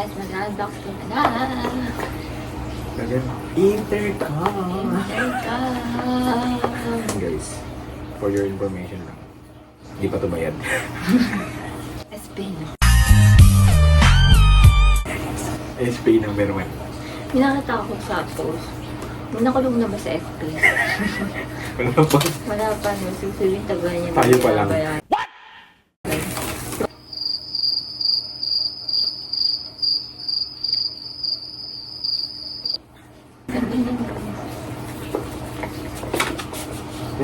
guys, mag-unbox ko na. Intercom! Intercom! Guys, for your information lang. Hindi pa ito bayad. SP. SP number 1. May nakita ako sa post. May nakulong na ba sa SP? Wala pa. Wala pa. Susuling tagal niya. Tayo pa lang.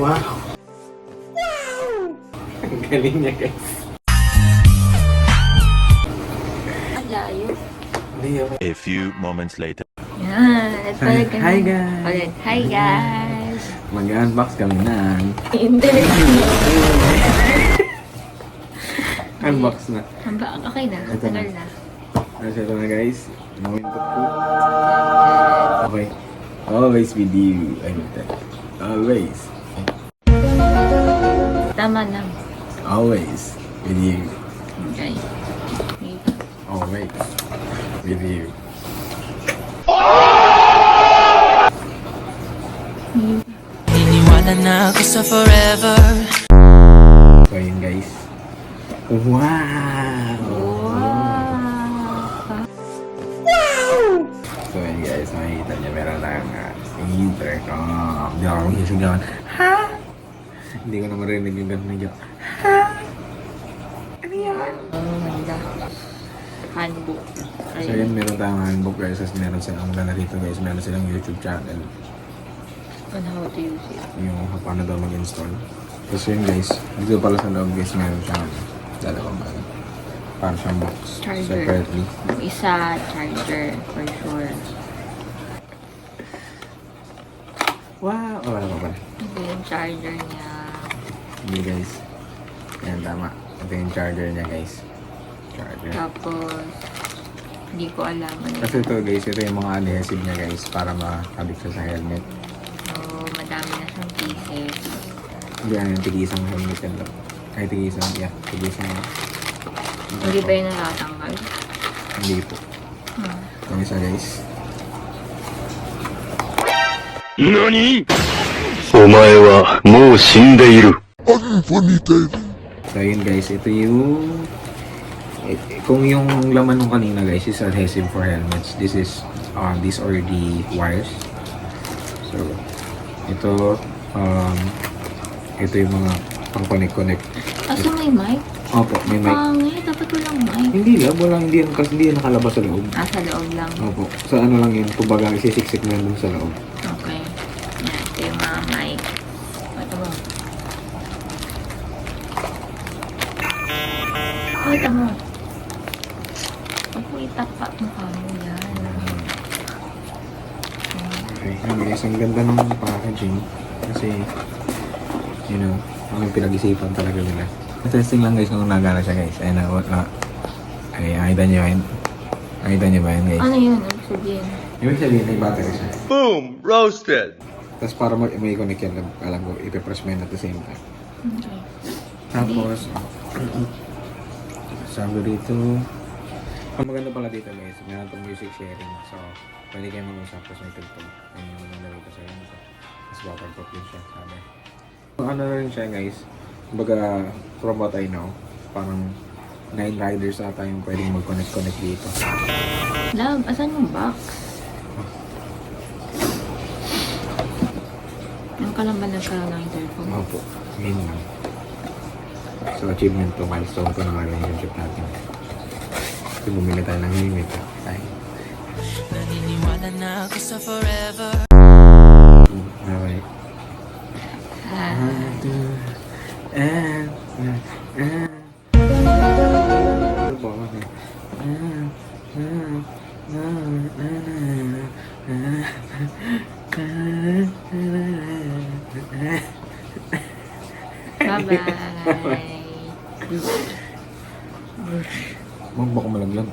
What? Wow! Ang galing niya, guys. Ang layo. A few moments later. Yan. Ito Hi, talaga. hi, guys. Ulit. Hi guys. Mag-unbox kami ng Hindi. unbox na. Okay na. Ito na. Tagal na. Ito na, guys. Moment of truth. Okay. Always with you. I know that. Always. Tama lang. Always with you. Okay. Always with you. Iniwala na ako sa forever. So, yun, guys. Wow! So, yun, guys. Makikita niyo, meron lang intercom. Hindi ako magsisigawan. Ha? Hindi ko na marinig yung gano'n niyo. Ha? Ano yan? Oh, ganda. Handbook. So, yun, meron tayong handbook, guys. As meron silang gana rito, guys. Meron silang YouTube channel. On how to use it. Yung paano daw mag-install. Tapos yun, guys. Dito pala sa loob, guys, meron siyang dalawang ano. Para siyang box. Charger. Separately. Yung isa, charger. For sure. Wow! Oh, wala pa pala. Ito yung charger niya. Hindi, guys. Yan, tama. Ito yung charger niya, guys. Charger. Tapos, hindi ko alam. Ano Kasi ito, guys, ito yung mga adhesive niya, guys, para makabit siya sa helmet. So, madami na siyang pieces. Hindi, ano yung tigisang helmet yan lang. Ay, tigisang, yeah. Tigisang. Hindi ba yung natatanggal? Hindi po. Yung isa, guys. NANI?! お前はもう死んでいる。 So, yun, guys. Ito yung... Kung yung laman nung kanina, guys, is adhesive for helmets. This is, these are the wires. So, ito, ito yung mga pang-connect-connect. So, may mic? Opo, may mic. Pangit, dapat walang mic. Hindi lang, walang, hindi yan, kasi hindi yan nakalabas sa loob. Sa loob lang. Opo, sa ano lang yun, kumbaga, isisiksik na yun dun sa loob. Okay. Yan, ito yung mga mic. Ito ba? Ito mo. Huwag mo itapat mo kamo yan. Okay, guys, ang ganda ng packaging. Kasi, you know, ang pinag-isipan talaga nila. Testing lang, guys, kung nagana siya, guys. Ayun na, ay, nakita nyo yun. Nakita nyo ba yun, guys? Ano yun? Ano sabihin? Ibig sabihin, may battery siya. Boom! Roasted! Tapos para may connect yan, alam ko, ipipress mo yun at the same time. Okay. Tapos, sabi dito, ang maganda pala dito, guys, meron itong music sharing. So, pwede kayo mag-usap, tapos may tugtog. Ayun yung maganda rito sa yun. Tapos waterproof din siya, sabi. Ano na rin siya, guys, kumbaga, from what I know, parang 9 riders ata yung pwedeng mag-connect dito. Love, asan yung box? Ang ka lang ba nagkaroon ng intercom? Opo, yun lang. So, achievement to, milestone to ng relationship natin. Kasi bumili tayo ng helmet. Ay. Naniniwala na ako sa forever. Okay. Ano ba? Bye-bye. Huwag ba ko malaglag?